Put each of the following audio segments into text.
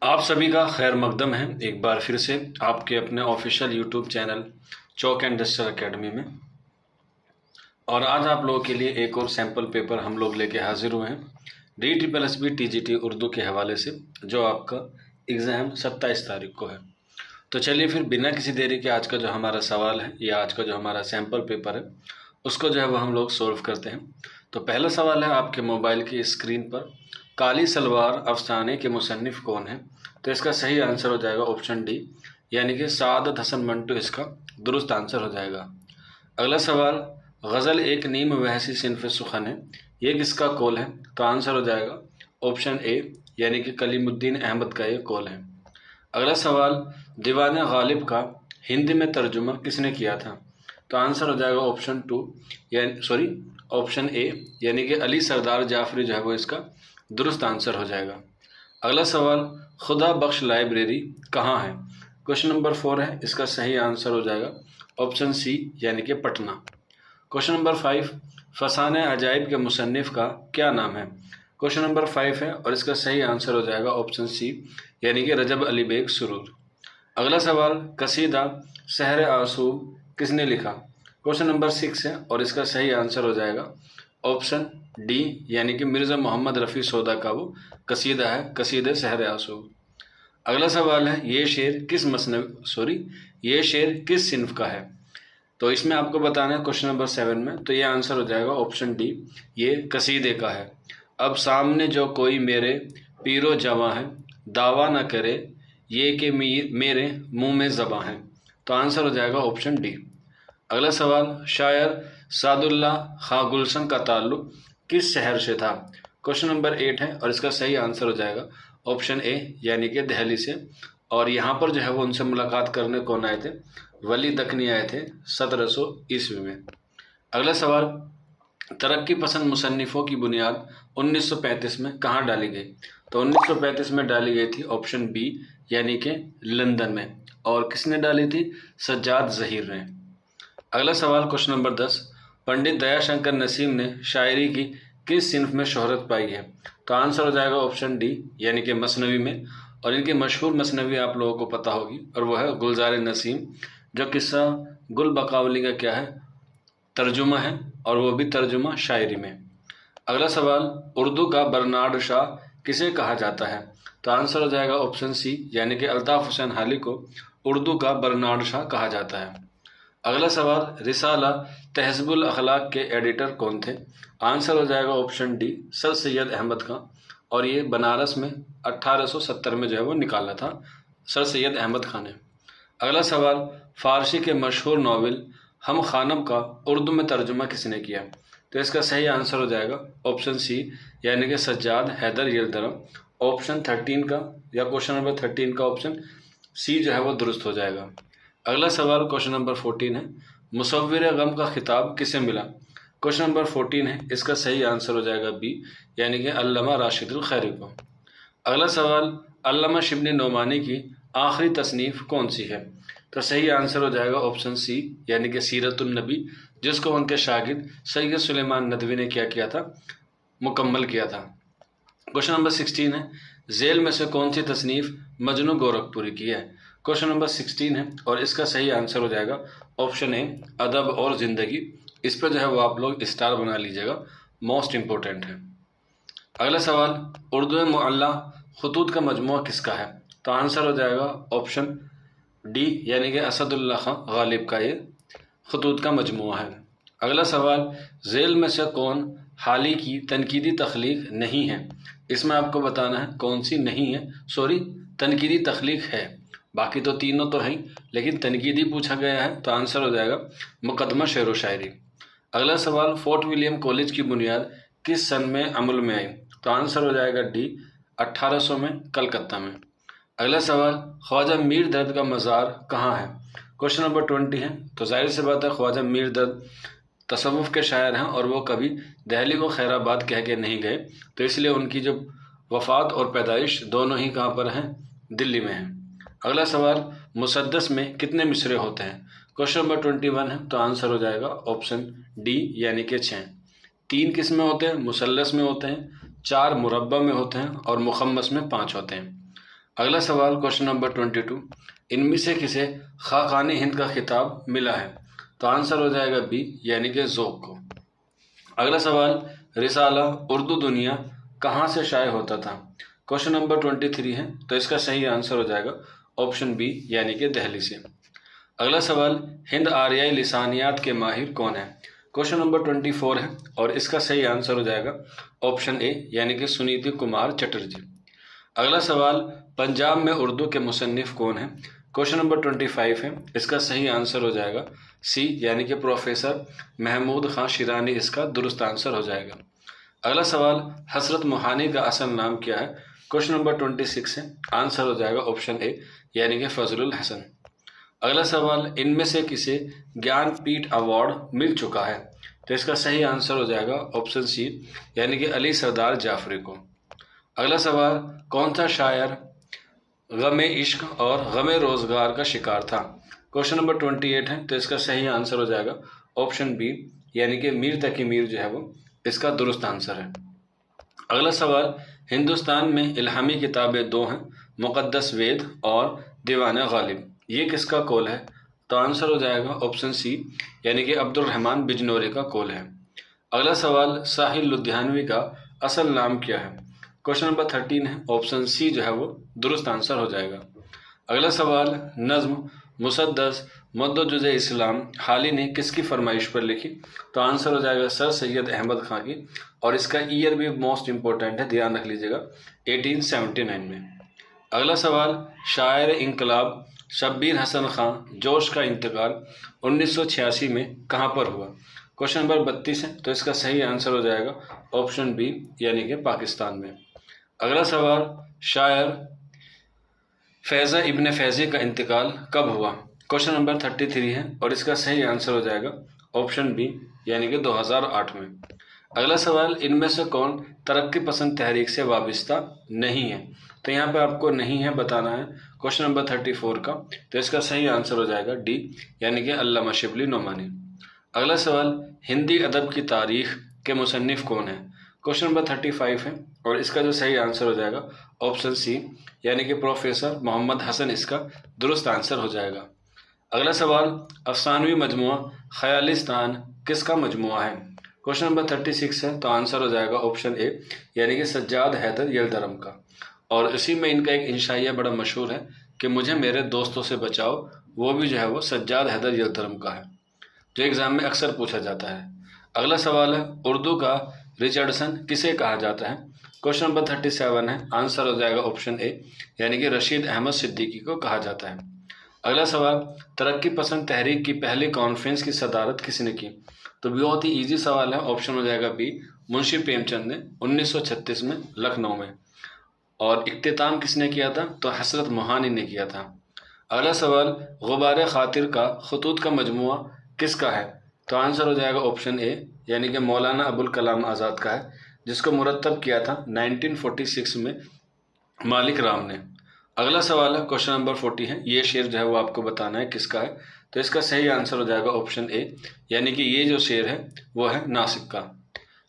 आप सभी का खैर मकदम है एक बार फिर से आपके अपने official YouTube channel chalk and duster academy में। और आज आप लोगों के लिए एक और सैम्पल पेपर हम लोग लेके हाजिर हुए हैं DSSB TGT उर्दू के हवाले से, जो आपका एग्ज़ाम 27 तारीख को है। तो चलिए फिर बिना किसी देरी के आज का जो हमारा सवाल है या आज का जो हमारा सैम्पल पेपर है उसको जो है वो हम लोग सोल्व करते हैं। तो पहला सवाल है आपके मोबाइल की स्क्रीन पर, काली सलवार अफसाने के मुसन्निफ़ कौन है? तो इसका सही आंसर हो जाएगा ऑप्शन डी, यानी कि सआदत हसन मंटो इसका दुरुस्त आंसर हो जाएगा। अगला सवाल, गज़ल एक नीम वहसी सिनफ़ सुखन है, ये किसका कौल है? तो आंसर हो जाएगा ऑप्शन ए, यानी कि कलीमुद्दीन अहमद का ये कौल है। अगला सवाल, दीवान गालिब का हिंदी में तर्जुमा किसने किया था? तो आंसर हो जाएगा ऑप्शन टू, यानी ऑप्शन ए, यानी कि अली सरदार जाफरी जो है वो इसका दुरुस्त आंसर हो जाएगा। अगला सवाल, खुदा बख्श लाइब्रेरी कहाँ है? क्वेश्चन नंबर 4 है, इसका सही आंसर हो जाएगा ऑप्शन सी, यानी कि पटना। क्वेश्चन नंबर 5, फसाने अजाइब के मुसन्निफ़ का क्या नाम है? क्वेश्चन नंबर 5 है और इसका सही आंसर हो जाएगा ऑप्शन सी, यानी कि रजब अली बेग सुरूर। अगला सवाल, कसीदा सहर आसूब किसने लिखा? क्वेश्चन नंबर 6 है और इसका सही आंसर हो जाएगा ऑप्शन डी, यानी कि मिर्ज़ा मोहम्मद रफ़ी सौदा का वो कसीदा है, कसीदे सहर आसूब। अगला सवाल है, ये शेर किस सिन्फ का है? तो इसमें आपको बताना है क्वेश्चन नंबर 7 में, तो ये आंसर हो जाएगा ऑप्शन डी, ये कसीदे का है। अब सामने जो कोई मेरे पीरो जवां है, दावा न करे ये कि मेरे मुंह में ज़बां है। तो आंसर हो जाएगा ऑप्शन डी। अगला सवाल, शायर सादुल्लाह खां गुलशन का ताल्लुक किस शहर से था? क्वेश्चन नंबर 8 है और इसका सही आंसर हो जाएगा ऑप्शन ए, यानी कि दिल्ली से। और यहाँ पर जो है वो उनसे मुलाकात करने कौन आए थे? वली दखनी आए थे 1700 ईस्वी में। अगला सवाल, तरक्की पसंद मुसन्निफ़ों की बुनियाद 1935 में कहाँ डाली गई? तो 1935 में डाली गई थी ऑप्शन बी, यानी कि लंदन में। और किसने डाली थी? सज्जाद ज़हीर ने। अगला सवाल, क्वेश्चन नंबर 10, पंडित दयाशंकर नसीम ने शायरी की किस सिन्फ में शोहरत पाई है? तो आंसर हो जाएगा ऑप्शन डी, यानी कि मसनवी में। और इनकी मशहूर मसनवी आप लोगों को पता होगी और वह है गुलजार नसीम, जो किस्सा गुल बकावली का क्या है? तर्जुमा है, और वो भी तर्जुमा शायरी में। अगला सवाल, उर्दू का बर्नार्ड शाह किसे कहा जाता है? तो आंसर हो जाएगा ऑप्शन सी, यानी कि अल्ताफ़ हुसैन हाली को उर्दू का बर्नार्ड शाह कहा जाता है। अगला सवाल, रिसाला तहज़्बुल अखलाक के एडिटर कौन थे? आंसर हो जाएगा option D, sir Syed Ahmad Khan. और ये बनारस में 1870 में जो है वो निकाला था सर सैयद अहमद खां ने। अगला सवाल, फ़ारसी के मशहूर नावल हम खानम का उर्दू में तर्जुमा किसने किया? तो इसका सही आंसर हो जाएगा ऑप्शन सी, यानी कि सज्जाद हैदर यिल्दरम। ऑप्शन 13 का या क्वेश्चन नंबर 13 का ऑप्शन सी जो है वो दुरुस्त हो जाएगा। अगला सवाल, क्वेश्चन नंबर 14 है, मुसव्विर गम का खिताब किसे मिला? क्वेश्चन नंबर 14 है, इसका सही आंसर हो जाएगा बी, यानी कि अल्लामा राशिदुल खैरी को। अगला सवाल, अल्लामा शिब्न नोमानी की आखिरी तसनीफ़ कौन सी है? तो सही आंसर हो जाएगा ऑप्शन सी, यानी कि सीरतुन नबी, जिसको उनके शागिर्द सैयद सुलेमान नदवी ने क्या किया था? मुकम्मल किया था। क्वेश्चन नंबर 16 है, जेल में से कौन सी तसनीफ़ मजनू गोरखपुरी की है? क्वेश्चन नंबर 16 है और इसका सही आंसर हो जाएगा ऑप्शन ए, अदब और ज़िंदगी। इस पर जो है वो आप लोग स्टार बना लीजिएगा, मोस्ट इम्पोर्टेंट है। अगला सवाल, उर्दू मुअल्ला खतूत का मजमूआ किसका है? तो आंसर हो जाएगा ऑप्शन डी, यानी कि असदुल्लाह खां गालिब का ये खतूत का मजमूआ है। अगला सवाल, जेल में से कौन हाली की तनकीदी तख्लीक नहीं है? इसमें आपको बताना है कौन सी नहीं है, तनकीदी तख्लीक है। बाकी तो तीनों तो हैं, लेकिन तनकीदी पूछा गया है तो आंसर हो जाएगा मुकदमा शेर व शायरी। अगला सवाल, फोर्ट विलियम कॉलेज की बुनियाद किस सन में अमल में आई? तो आंसर हो जाएगा डी, 1800 में, कलकत्ता में। अगला सवाल, ख्वाजा मीर दर्द का मज़ार कहाँ है? क्वेश्चन नंबर 20 है, तो जाहिर सी बात है ख्वाजा मीर दर्द तसव्वुफ़ के शायर हैं और वो कभी दिल्ली को खैराबाद कह के नहीं गए, तो इसलिए उनकी जो वफ़ात और पैदाइश दोनों ही कहाँ पर हैं? दिल्ली में हैं। अगला सवाल, मुसद्दस में कितने मिसरे होते हैं? क्वेश्चन नंबर 21 है, तो आंसर हो जाएगा ऑप्शन डी, यानी कि 6। 3 किस में होते हैं? मुसल्लस में होते हैं, 4 मुरब्बा में होते हैं और मुखम्मस में 5 होते हैं। अगला सवाल क्वेश्चन नंबर 22, इनमें से किसे खाकान हिंद का खिताब मिला है? तो आंसर हो जाएगा बी, यानी कि ज़ौक़ को। अगला सवाल, रिसाला उर्दू दुनिया कहाँ से शाये होता था? क्वेश्चन नंबर 23 है, तो इसका सही आंसर हो जाएगा ऑप्शन बी, यानी कि दिल्ली से। अगला सवाल, हिंद आर्याई लिसानियात के माहिर कौन है? क्वेश्चन नंबर 24 है और इसका सही आंसर हो जाएगा ऑप्शन ए, यानी कि सुनीति कुमार चटर्जी। अगला सवाल, पंजाब में उर्दू के मुसन्निफ कौन है? क्वेश्चन नंबर 25 है, इसका सही आंसर हो जाएगा सी, यानी कि प्रोफेसर महमूद खां शिरानी इसका दुरुस्त आंसर हो जाएगा। अगला सवाल, हसरत मोहानी का असल नाम क्या है? क्वेश्चन नंबर 26 है, आंसर हो जाएगा ऑप्शन ए, यानी कि फजलुल हसन। अगला सवाल, इनमें से किसे ज्ञानपीठ अवार्ड मिल चुका है? तो इसका सही आंसर हो जाएगा ऑप्शन सी, यानी कि अली सरदार जाफरी को। अगला सवाल, कौन सा शायर गम इश्क और गम रोज़गार का शिकार था? क्वेश्चन नंबर 28 है, तो इसका सही आंसर हो जाएगा ऑप्शन बी, यानी कि मीर तकी मीर जो है वो इसका दुरुस्त आंसर है। अगला सवाल, हिंदुस्तान में इल्हामी किताबें दो हैं, मुक़द्दस वेद और दीवान गालिब, ये किसका कौल है? तो आंसर हो जाएगा ऑप्शन सी, यानी कि अब्दुल रहमान बिजनौरी का कौल है। अगला सवाल, साहिल लुधियानवी का असल नाम क्या है? क्वेश्चन नंबर 13 है, ऑप्शन सी जो है वो दुरुस्त आंसर हो जाएगा। अगला सवाल, नज़्म मुसद्दस मुद्दजुज़े इस्लाम हाली ने किसकी फरमाइश पर लिखी? तो आंसर हो जाएगा सर सैयद अहमद खां की, और इसका ईयर भी मोस्ट इंपॉर्टेंट है, ध्यान रख लीजिएगा, 1879 में। अगला सवाल, शायर इंकलाब शब्बीर हसन खां जोश का इंतकाल 1986 में कहाँ पर हुआ? क्वेश्चन नंबर 32 है, तो इसका सही आंसर हो जाएगा ऑप्शन बी, यानी कि पाकिस्तान में। अगला सवाल, शायर फैज़ा इब्न फैज़ी का इंतकाल कब हुआ? क्वेश्चन नंबर 33 है और इसका सही आंसर हो जाएगा ऑप्शन बी, यानी कि 2008 में। अगला सवाल, इनमें से कौन तरक्की पसंद तहरीक से वाबस्ता नहीं है? तो यहाँ पे आपको नहीं है बताना है क्वेश्चन नंबर 34 का, तो इसका सही आंसर हो जाएगा डी, यानी कि अल्लामा शिबली नोमानी। अगला सवाल, हिंदी अदब की तारीख के मुसन्निफ कौन है? क्वेश्चन नंबर 35 है और इसका जो सही आंसर हो जाएगा ऑप्शन सी, यानी कि प्रोफेसर मोहम्मद हसन इसका दुरुस्त आंसर हो जाएगा। अगला सवाल, अफसानवी मजमुआ ख़यालिस्तान किसका मजमुआ है? क्वेश्चन नंबर 36 है, तो आंसर हो जाएगा ऑप्शन ए, यानी कि सज्जाद हैदर यलदरम का। और इसी में इनका एक इंशाइया बड़ा मशहूर है कि मुझे मेरे दोस्तों से बचाओ, वो भी जो है वो सज्जाद हैदर यलदरम का है, जो एग्ज़ाम में अक्सर पूछा जाता है। अगला सवाल है, उर्दू का रिचर्डसन किसे कहा जाता है? क्वेश्चन नंबर 37 है, आंसर हो जाएगा ऑप्शन ए, यानी कि रशीद अहमद सिद्दीकी को कहा जाता है। अगला सवाल, तरक्की पसंद तहरीक की पहली कॉन्फ्रेंस की सदारत किसने की? तो बहुत ही इजी सवाल है, ऑप्शन हो जाएगा बी, मुंशी प्रेमचंद ने 1936 में लखनऊ में। और इख्तिताम किसने किया था? तो हसरत मोहानी ने किया था। अगला सवाल, गुबार खातिर का खतूत का मजमुआ किसका है? तो आंसर हो जाएगा ऑप्शन ए, यानी कि मौलाना अबुल कलाम आज़ाद का है, जिसको मुरतब किया था 1946 में मालिक राम ने। अगला सवाल है क्वेश्चन नंबर 40 है, ये शेर जो है वो आपको बताना है किसका है? तो इसका सही आंसर हो जाएगा ऑप्शन ए, यानी कि ये जो शेर है वो है नासिक का।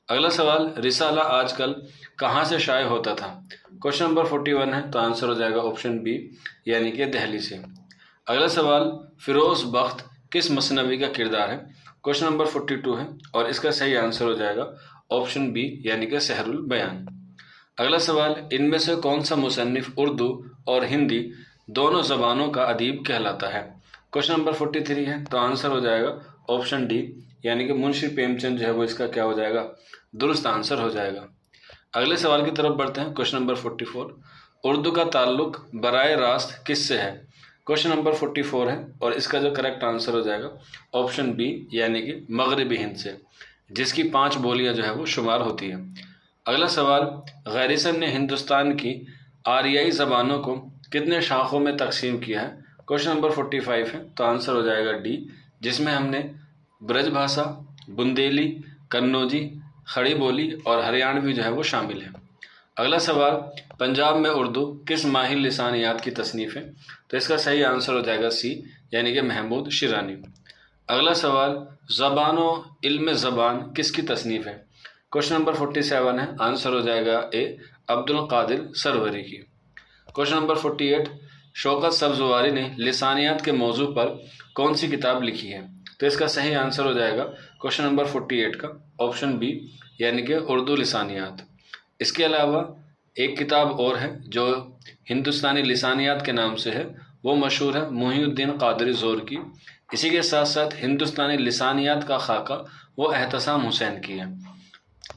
अगला सवाल, रिसाला आजकल कहाँ से शाये होता था? क्वेश्चन नंबर 41 है, तो आंसर हो जाएगा ऑप्शन बी, यानी कि दिल्ली से। अगला सवाल, फिरोज बख्त किस मसनवी का किरदार है? क्वेश्चन नंबर 42 है और इसका सही आंसर हो जाएगा ऑप्शन बी, यानी कि सहरुल बयान। अगला सवाल, इनमें से कौन सा मुसन्निफ उर्दू और हिंदी दोनों ज़बानों का अदीब कहलाता है? क्वेश्चन नंबर 43 है, तो आंसर हो जाएगा ऑप्शन डी, यानी कि मुंशी प्रेमचंद जो है वो इसका क्या हो जाएगा? दुरुस्त आंसर हो जाएगा। अगले सवाल की तरफ बढ़ते हैं, क्वेश्चन नंबर 44, उर्दू का ताल्लुक बराए रास्त किससे है? क्वेश्चन नंबर 44 है और इसका जो करेक्ट आंसर हो जाएगा ऑप्शन बी, यानी कि मगरबी हिंद से, जिसकी 5 बोलियां जो है वो शुमार होती है। अगला सवाल, गैरिसन ने हिंदुस्तान की आर्याई ज़बानों को कितने शाखों में तकसीम किया है? क्वेश्चन नंबर 45 है, तो आंसर हो जाएगा डी, जिसमें हमने ब्रजभाषा, बुंदेली, कन्नौजी, खड़ी बोली और हरियाणवी जो है वो शामिल है। अगला सवाल, पंजाब में उर्दू किस माहिर लिसानियात की तसनीफ़ है? तो इसका सही आंसर हो जाएगा सी, यानी कि महमूद शिरानी। अगला सवाल, ज़बान व इल्म ज़बान किसकी तसनीफ़ है? क्वेश्चन नंबर 47 है, आंसर हो जाएगा ए, अब्दुल कादिर सरवरी की। क्वेश्चन नंबर 48, शौकत सब्जवारी ने लिसानियात के मौजू पर कौन सी किताब लिखी है? तो इसका सही आंसर हो जाएगा क्वेश्चन नंबर 48 का ऑप्शन बी, यानी कि उर्दू लिसानियात। इसके अलावा एक किताब और है जो हिंदुस्तानी लिसानियात के नाम से है, वो मशहूर है मुहीउद्दीन कादरी ज़ोर की। इसी के साथ साथ हिंदुस्तानी लिसानियात का खाका वो एहतसाम हुसैन की है।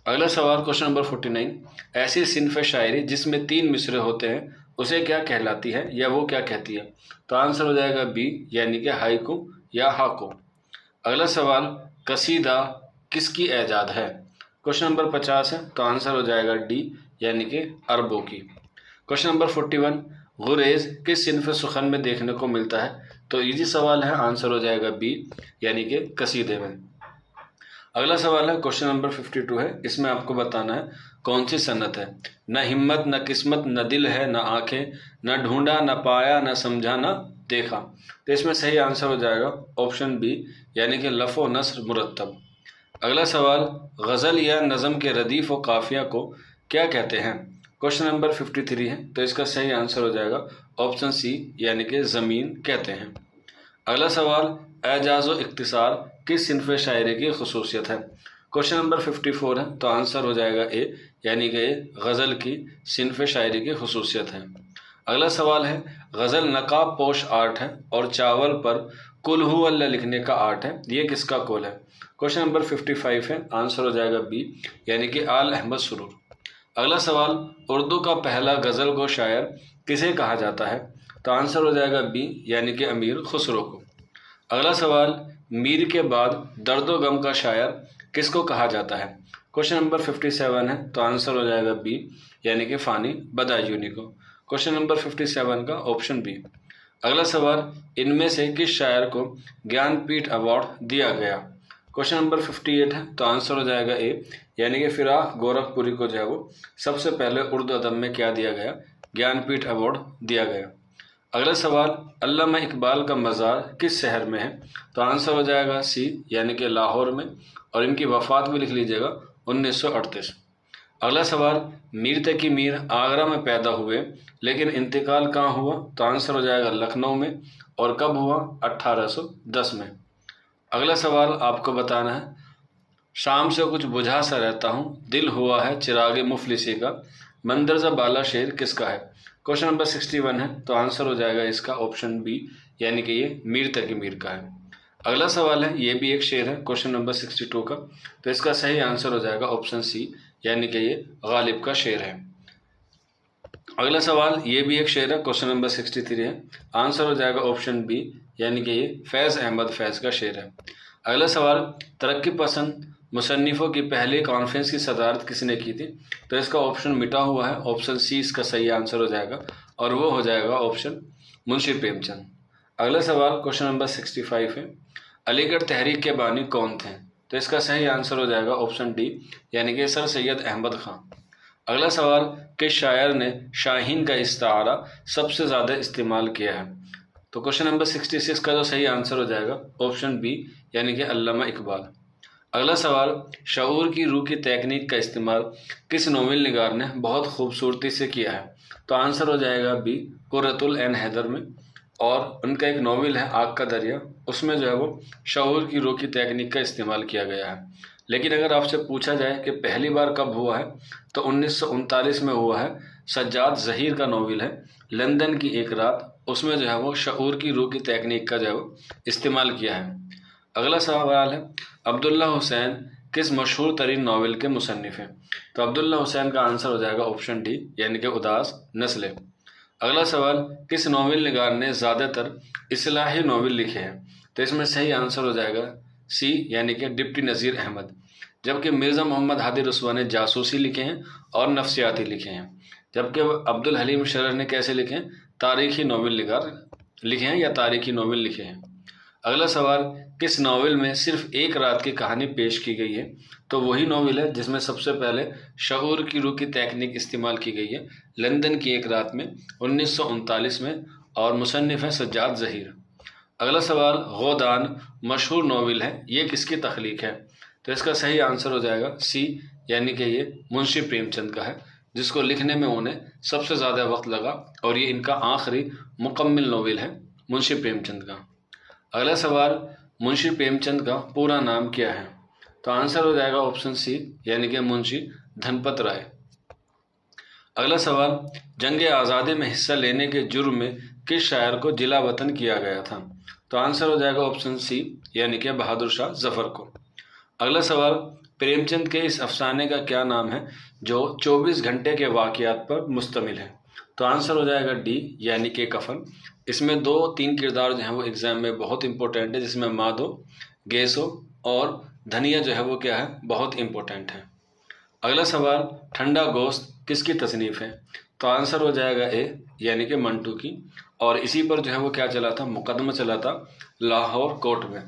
अगला सवाल क्वेश्चन नंबर 49, ऐसी सिन्फ शायरी जिसमें 3 मिसरे होते हैं उसे क्या कहलाती है या वो क्या कहती है? तो आंसर हो जाएगा बी, यानी कि हाइकू या हाको। अगला सवाल, कसीदा किसकी ऐजाद है? क्वेश्चन नंबर 50 है, तो आंसर हो जाएगा डी, यानी कि अरबों की। क्वेश्चन नंबर 41, गुरेज किस सिन्फ सुखन में देखने को मिलता है? तो इजी सवाल है, आंसर हो जाएगा बी, यानी कि कसीदे में। अगला सवाल है क्वेश्चन नंबर 52 है, इसमें आपको बताना है कौन सी सन्नत है। न हिम्मत न किस्मत न दिल है न आंखें, न ढूंढा न पाया न समझा न देखा। तो इसमें सही आंसर हो जाएगा ऑप्शन बी, यानी कि लफ़ो नस्र मुरत्तब। अगला सवाल, गज़ल या नज़म के रदीफ़ व काफ़िया को क्या कहते हैं? क्वेश्चन नंबर 53 है, तो इसका सही आंसर हो जाएगा ऑप्शन सी, यानी कि ज़मीन कहते हैं। अगला सवाल, एजाज़ व इख्तिसार किस सिन्फ़ शायरी की खसूसियत है? क्वेश्चन नंबर 54 है, तो आंसर हो जाएगा ए, यानी कि गज़ल की सिन्फ़ शायरी की खसूसियत है। अगला सवाल है, गज़ल नकाब पोश आर्ट है और चावल पर कुल हु अल्लाह लिखने का आर्ट है, ये किसका कौल है? क्वेश्चन नंबर 55 है, आंसर हो जाएगा बी, यानी कि आल अहमद सुरूर। अगला सवाल, उर्दू का पहला गज़ल गो शायर किसे कहा जाता है? तो आंसर हो जाएगा बी, यानी कि अमीर खुसरो को। अगला सवाल, मीर के बाद दर्द व गम का शायर किसको कहा जाता है? क्वेश्चन नंबर 57 है, तो आंसर हो जाएगा बी, यानी कि फ़ानी बदायूनी को। क्वेश्चन नंबर 57 का ऑप्शन बी। अगला सवाल, इनमें से किस शायर को ज्ञानपीठ अवार्ड दिया गया? क्वेश्चन नंबर 58 है, तो आंसर हो जाएगा ए, यानी कि फिराक गोरखपुरी को जो है वो सबसे पहले उर्दू अदब में क्या दिया गया? ज्ञानपीठ अवार्ड दिया गया। अगला सवाल, अल्लामा इकबाल का मज़ार किस शहर में है? तो आंसर हो जाएगा सी, यानी कि लाहौर में, और इनकी वफ़ात भी लिख लीजिएगा 1938। अगला सवाल, मीर तकी मीर आगरा में पैदा हुए लेकिन इंतकाल कहाँ हुआ? तो आंसर हो जाएगा लखनऊ में, और कब हुआ? 1810 में। अगला सवाल आपको बताना है, शाम से कुछ बुझा सा रहता हूँ, दिल हुआ है चिरागे मुफलिसी का, मंदरजा बाला शेर किसका है? क्वेश्चन नंबर 61 है, तो आंसर हो जाएगा इसका ऑप्शन बी, यानी कि ये मीर तकी मीर का है। अगला सवाल है, ये भी एक शेर है, क्वेश्चन नंबर 62 का, तो इसका सही आंसर हो जाएगा ऑप्शन सी, यानी कि ये गालिब का शेर है। अगला सवाल, ये भी एक शेर है, क्वेश्चन नंबर 63 है, आंसर हो जाएगा ऑप्शन बी, यानी कि ये फैज़ अहमद फैज़ का शेर है। अगला सवाल, तरक्की पसंद मुसन्निफ़ों की पहली कॉन्फ्रेंस की सदारत किसने की थी? तो इसका ऑप्शन मिटा हुआ है, ऑप्शन सी इसका सही आंसर हो जाएगा, और वो हो जाएगा ऑप्शन मुंशी प्रेमचंद। अगला सवाल क्वेश्चन नंबर 65 है, अलीगढ़ तहरीक के बानी कौन थे? तो इसका सही आंसर हो जाएगा ऑप्शन डी, यानी कि सर सैयद अहमद खां। अगला सवाल, किस शायर ने शाहीन का इस्तारा सबसे ज़्यादा इस्तेमाल किया है? तो क्वेश्चन नंबर 66 का जो सही आंसर हो जाएगा ऑप्शन बी, यानी कि अल्लामा इकबाल। अगला सवाल, शऊर की रूह की तकनीक का इस्तेमाल किस नोवेल निगार ने बहुत खूबसूरती से किया है? तो आंसर हो जाएगा बी, कुर्रतुल ऐन हैदर में, और उनका एक नोवेल है आग का दरिया, उसमें जो है वो शऊर की रूह की तकनीक का इस्तेमाल किया गया है। लेकिन अगर आपसे पूछा जाए कि पहली बार कब हुआ है, तो 1939 में हुआ है। सज्जाद ज़हीर का नोवेल है लंदन की एक रात, उसमें जो है वो शऊर की रूह की तकनीक का जो है वो इस्तेमाल किया है। अगला सवाल है, अब्दुल्ला हुसैन किस मशहूर तरीन नावल के मुसन्निफ़ हैं? तो अब्दुल्ला हुसैन का आंसर हो जाएगा ऑप्शन डी, यानी कि उदास नस्लें। अगला सवाल, किस नावल निगार ने ज़्यादातर इस्लाही नावल लिखे हैं? तो इसमें सही आंसर हो जाएगा सी, यानी कि डिप्टी नज़ीर अहमद। जबकि मिर्ज़ा मोहम्मद हादी रसवा ने जासूसी लिखे हैं और नफ्सियाती लिखे हैं, जबकि अब्दुल हलीम शरह ने कैसे लिखे हैं? तारीख़ी नावल निगार लिखे हैं या तारीख़ी नावल लिखे हैं। अगला सवाल, किस नावल में सिर्फ एक रात की कहानी पेश की गई है? तो वही नावल है जिसमें सबसे पहले शऊर की रूह की तकनीक इस्तेमाल की गई है, लंदन की एक रात में 1939 में, और मुसन्निफ़ है सज्जाद ज़हीर। अगला सवाल, गोदान मशहूर नावल है, ये किसकी तख्लीक है? तो इसका सही आंसर हो जाएगा सी, यानी कि ये मुंशी प्रेमचंद का है। जिसको लिखने में उन्हें सबसे ज़्यादा वक्त लगा और ये इनका आखिरी मुकम्मल नोवेल है मुंशी प्रेमचंद का। अगला सवाल, मुंशी प्रेमचंद का पूरा नाम क्या है? तो आंसर हो जाएगा ऑप्शन सी, यानी कि मुंशी धनपत राय। अगला सवाल, जंग आज़ादी में हिस्सा लेने के जुर्म में किस शायर को जिला वतन किया गया था? तो आंसर हो जाएगा ऑप्शन सी, यानी कि बहादुर शाह जफर को। अगला सवाल, प्रेमचंद के इस अफसाने का क्या नाम है जो 24 घंटे के वाक़यात पर मुश्तमिल है? तो आंसर हो जाएगा डी, यानी कि कफन। इसमें 2-3 किरदार जो हैं वो एग्जाम में बहुत इंपॉर्टेंट है, जिसमें माधो, गेसो और धनिया जो है वो क्या है, बहुत इंपॉर्टेंट है। अगला सवाल, ठंडा गोश्त किसकी तसनीफ़ है? तो आंसर हो जाएगा ए, यानी कि मंटू की। और इसी पर जो है वो क्या चला था, मुकदमा चला था लाहौर कोर्ट में,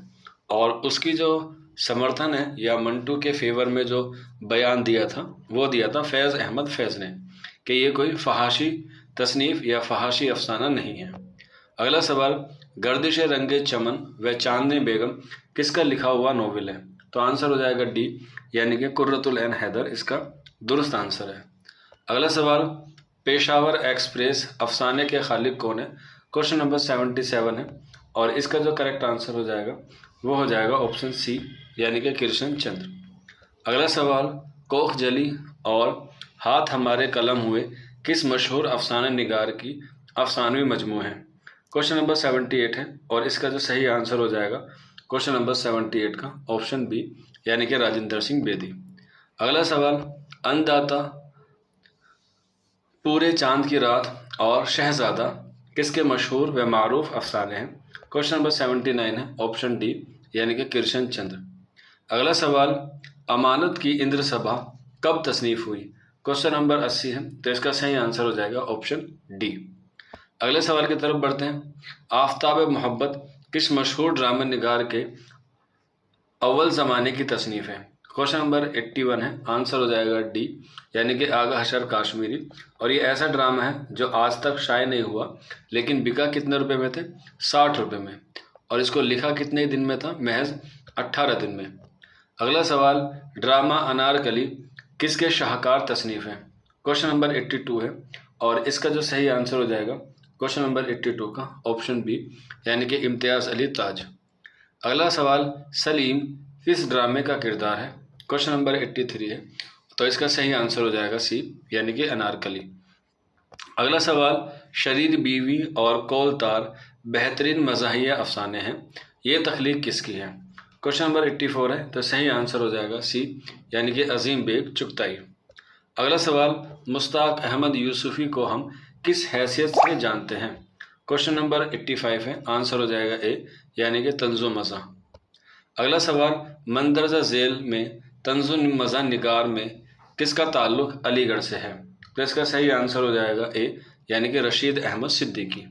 और उसकी जो समर्थन है या मंटू के फेवर में जो बयान दिया था वो दिया था फैज़ अहमद फैज़ ने कि ये कोई फहाशी तसनीफ़ या फहाशी अफसाना नहीं है। अगला सवाल, गर्दिश रंगे चमन व चांदनी बेगम किसका लिखा हुआ नोवेल है? तो आंसर हो जाएगा डी, यानी कि कुर्रतुल ऐन हैदर इसका दुरुस्त आंसर है। अगला सवाल, पेशावर एक्सप्रेस अफसाने के खालिक कौन है? क्वेश्चन नंबर 77 है और इसका जो करेक्ट आंसर हो जाएगा वो हो जाएगा ऑप्शन सी, यानी कि कृष्ण चंद्र। अगला सवाल, कोख जली और हाथ हमारे कलम हुए किस मशहूर अफसाना निगार की अफसानवी मजमू है? क्वेश्चन नंबर 78 है और इसका जो सही आंसर हो जाएगा क्वेश्चन नंबर 78 का ऑप्शन बी, यानी कि राजेंद्र सिंह बेदी। अगला सवाल, अन्नदाता, पूरे चांद की रात और शहजादा किसके मशहूर व मारूफ अफसाने हैं? क्वेश्चन नंबर 79 है ऑप्शन डी, यानी कि कृष्ण चंद्र। अगला सवाल, अमानत की इंद्र सभा कब तसनीफ़ हुई? क्वेश्चन नंबर 80 है, तो इसका सही आंसर हो जाएगा ऑप्शन डी। अगले सवाल की तरफ बढ़ते हैं। आफ्ताब मोहब्बत किस मशहूर ड्रामा निगार के अव्वल ज़माने की तसनीफ़ है? क्वेश्चन नंबर 81 है, आंसर हो जाएगा डी, यानी कि आगा हशर काश्मीरी। और ये ऐसा ड्रामा है जो आज तक शाये नहीं हुआ, लेकिन बिका कितने रुपए में थे? 60 रुपये में। और इसको लिखा कितने दिन में था? महज 18 दिन में। अगला सवाल, ड्रामा अनारकली किसके शाहकार तसनीफ़ है? क्वेश्चन नंबर 82 है और इसका जो सही आंसर हो जाएगा क्वेश्चन नंबर 82 का ऑप्शन बी, यानी कि इम्तियाज़ अली ताज। अगला सवाल, सलीम किस ड्रामे का किरदार है? क्वेश्चन नंबर 83 है, तो इसका सही आंसर हो जाएगा सी, यानी कि अनारकली। अगला सवाल, शरीर बीवी और कोलतार बेहतरीन मज़ाहिया अफसाने हैं, ये तख्लीक किसकी है? क्वेश्चन नंबर 84 है, तो सही आंसर हो जाएगा सी, यानी कि अजीम बेग चुगताई। अगला सवाल, मुश्ताक अहमद यूसुफ़ी को हम किस हैसियत से जानते हैं? क्वेश्चन नंबर 85 है, आंसर हो जाएगा ए, यानी कि तंज़ो मज़ा। अगला सवाल, मंदरजा झेल में तंज़ो मज़ा निगार में किसका ताल्लुक़ अलीगढ़ से है? तो इसका सही आंसर हो जाएगा ए, यानी कि रशीद अहमद सिद्दीकी।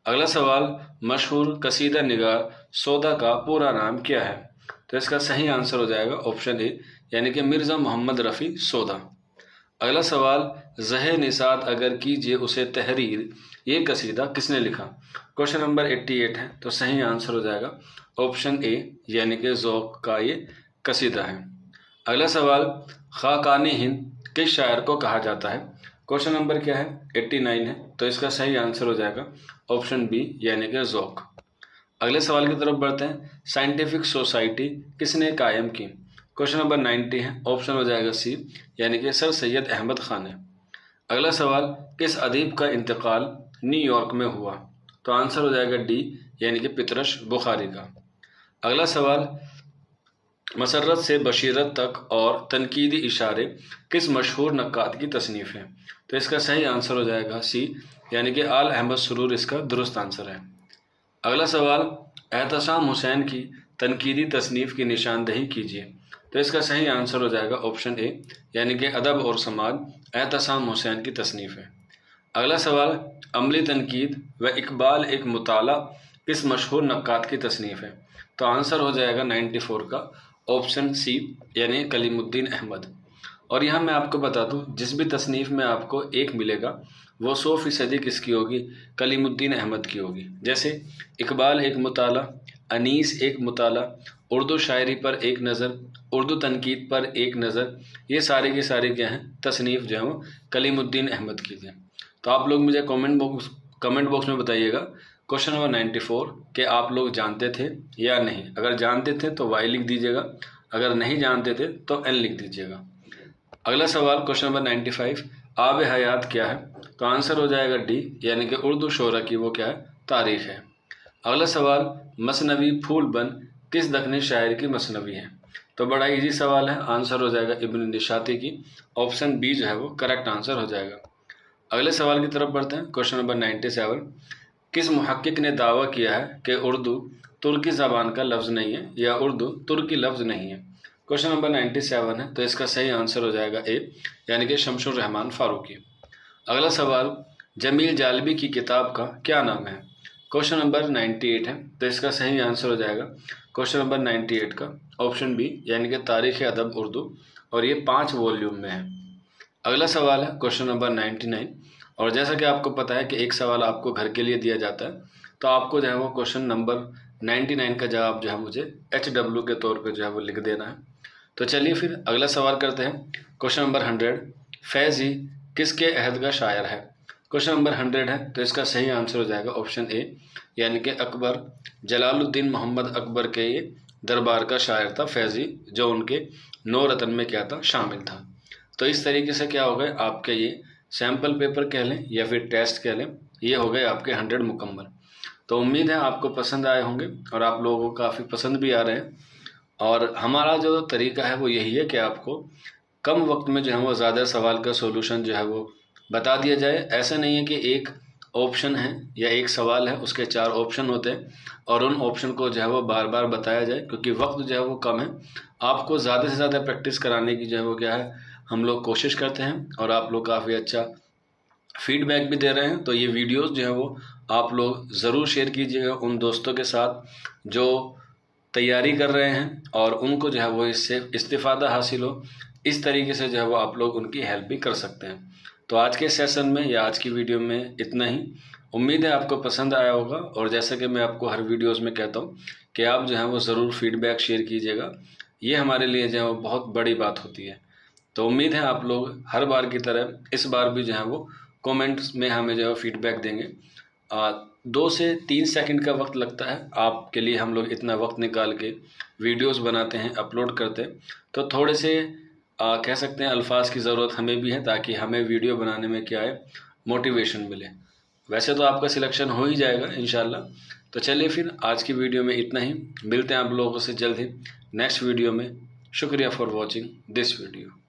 अगला सवाल, मशहूर कसीदा निगार सौदा का पूरा नाम क्या है? तो इसका सही आंसर हो जाएगा ऑप्शन ए, यानी कि मिर्ज़ा मोहम्मद रफ़ी सौदा। अगला सवाल, ज़हे निसात अगर कीजिए उसे तहरीर, ये कसीदा किसने लिखा? क्वेश्चन नंबर 88 है, तो सही आंसर हो जाएगा ऑप्शन ए, यानी कि ज़ौक़ का ये कसीदा है। अगला सवाल, खाकानी हिंद किस शायर को कहा जाता है? क्वेश्चन नंबर क्या है? 89 है, तो इसका सही आंसर हो जाएगा ऑप्शन बी, यानी कि ज़ौक़। अगले सवाल की तरफ बढ़ते हैं। साइंटिफिक सोसाइटी किसने कायम की? क्वेश्चन नंबर 90 है, ऑप्शन हो जाएगा सी, यानी कि सर सैयद अहमद खान है। अगला सवाल, किस अदीब का इंतकाल न्यूयॉर्क में हुआ? तो आंसर हो जाएगा डी, यानी कि पितरश बुखारी का। अगला सवाल, मसरत से बशीरत तक और तनकीदी इशारे किस मशहूर नक्काद की तसनीफ़ है? तो इसका सही आंसर हो जाएगा सी, यानी कि आल अहमद सुरूर इसका दुरुस्त आंसर है। अगला सवाल, एहतसाम हुसैन की तनकीदी तसनीफ़ की निशानदही कीजिए। तो इसका सही आंसर हो जाएगा ऑप्शन ए, यानी कि अदब और समाज एहतसाम हुसैन की तसनीफ़ है। अगला सवाल, अमली तनकीद व इकबाल एक मुताला किस मशहूर नक्काद की तसनीफ़ है? तो आंसर हो जाएगा 94 का ऑप्शन सी, यानी कलीमुद्दीन अहमद। और यहाँ मैं आपको बता दूँ, जिस भी तसनीफ़ में आपको एक मिलेगा वो 100% किसकी होगी? कलीमुद्दीन अहमद की होगी। जैसे इकबाल एक मुताला, अनीस एक मुताला, उर्दू शायरी पर एक नज़र, उर्दू तनकीद पर एक नज़र, ये सारे के सारे क्या हैं, तसनीफ़ जो है वो कलीमुद्दीन अहमद की थी। तो आप लोग मुझे कमेंट बॉक्स में बताइएगा क्वेश्चन नंबर 94 कि आप लोग जानते थे या नहीं। अगर जानते थे तो वाई लिख दीजिएगा, अगर नहीं जानते थे तो एन लिख दीजिएगा। अगला सवाल क्वेश्चन नंबर 95, आब हयात क्या है? तो आंसर हो जाएगा डी, यानी कि उर्दू शोरा की वो क्या है, तारीख है। अगला सवाल, मसनवी फूल बन किस दखनी शायर की मसनवी है? तो बड़ा इजी सवाल है, आंसर हो जाएगा इब्न निशाती की, ऑप्शन बी जो है वो करेक्ट आंसर हो जाएगा। अगले सवाल की तरफ बढ़ते हैं। क्वेश्चन नंबर 97, किस मुहक्किक ने दावा किया है कि उर्दू तुर्की ज़बान का लफ्ज़ नहीं है या उर्दू तुर्की लफ्ज़ नहीं है? क्वेश्चन नंबर 97 है, तो इसका सही आंसर हो जाएगा ए, यानी कि शमशुर रहमान फारूकी। अगला सवाल, जमील जालबी की किताब का क्या नाम है? क्वेश्चन नंबर 98 है, तो इसका सही आंसर हो जाएगा क्वेश्चन नंबर 98 का ऑप्शन बी, यानी कि तारीख़ अदब उर्दू, और ये 5 वॉल्यूम में है। अगला सवाल है क्वेश्चन नंबर 99, और जैसा कि आपको पता है कि एक सवाल आपको घर के लिए दिया जाता है, तो आपको जो है वो क्वेश्चन नंबर 99 का जवाब जो है मुझे HW के तौर पे जो है वो लिख देना है। तो चलिए फिर अगला सवाल करते हैं। क्वेश्चन नंबर 100, फैज़ी किसके अहद का शायर है? क्वेश्चन नंबर 100 है, तो इसका सही आंसर हो जाएगा ऑप्शन ए, यानी कि अकबर, जलालुद्दीन मोहम्मद अकबर के ये दरबार का शायर था फैज़ी, जो उनके 9 रत्न में क्या था, शामिल था। तो इस तरीके से क्या हो गए आपके ये सैम्पल पेपर कह लें या फिर टेस्ट कह लें, ये हो गए आपके 100 मुकम्मल। तो उम्मीद है आपको पसंद आए होंगे और आप लोगों को काफ़ी पसंद भी आ रहे हैं। और हमारा जो तरीका है वो यही है कि आपको कम वक्त में जो है वो ज़्यादा सवाल का सोल्यूशन जो है वो बता दिया जाए। ऐसा नहीं है कि एक ऑप्शन है या एक सवाल है उसके 4 ऑप्शन होते हैं और उन ऑप्शन को जो है वो बार बार बताया जाए, क्योंकि वक्त जो है वो कम है। आपको ज़्यादा से ज़्यादा प्रैक्टिस कराने की जो है वो क्या है, हम लोग कोशिश करते हैं और आप लोग काफ़ी अच्छा फीडबैक भी दे रहे हैं। तो ये वीडियोस जो है वो आप लोग ज़रूर शेयर कीजिएगा उन दोस्तों के साथ जो तैयारी कर रहे हैं और उनको जो है वो इससे इस्तिफ़ादा हासिल हो। इस तरीके से जो है वो आप लोग उनकी हेल्प भी कर सकते हैं। तो आज के सेशन में या आज की वीडियो में इतना ही। उम्मीद है आपको पसंद आया होगा, और जैसा कि मैं आपको हर वीडियोस में कहता हूँ कि आप जो है वो ज़रूर फीडबैक शेयर कीजिएगा। ये हमारे लिए जो है वो बहुत बड़ी बात होती है। तो उम्मीद है आप लोग हर बार की तरह इस बार भी जो है वो कमेंट्स में हमें जो है फीडबैक देंगे। 2 से 3 सेकंड का वक्त लगता है आपके लिए, हम लोग इतना वक्त निकाल के वीडियोस बनाते हैं, अपलोड करते हैं। तो थोड़े से कह सकते हैं अल्फाज की ज़रूरत हमें भी है, ताकि हमें वीडियो बनाने में क्या है, मोटिवेशन मिले। वैसे तो आपका सिलेक्शन हो ही जाएगा इंशाल्लाह। तो चलिए फिर आज की वीडियो में इतना ही, मिलते हैं आप लोगों से जल्द ही नेक्स्ट वीडियो में। शुक्रिया फॉर वॉचिंग दिस वीडियो।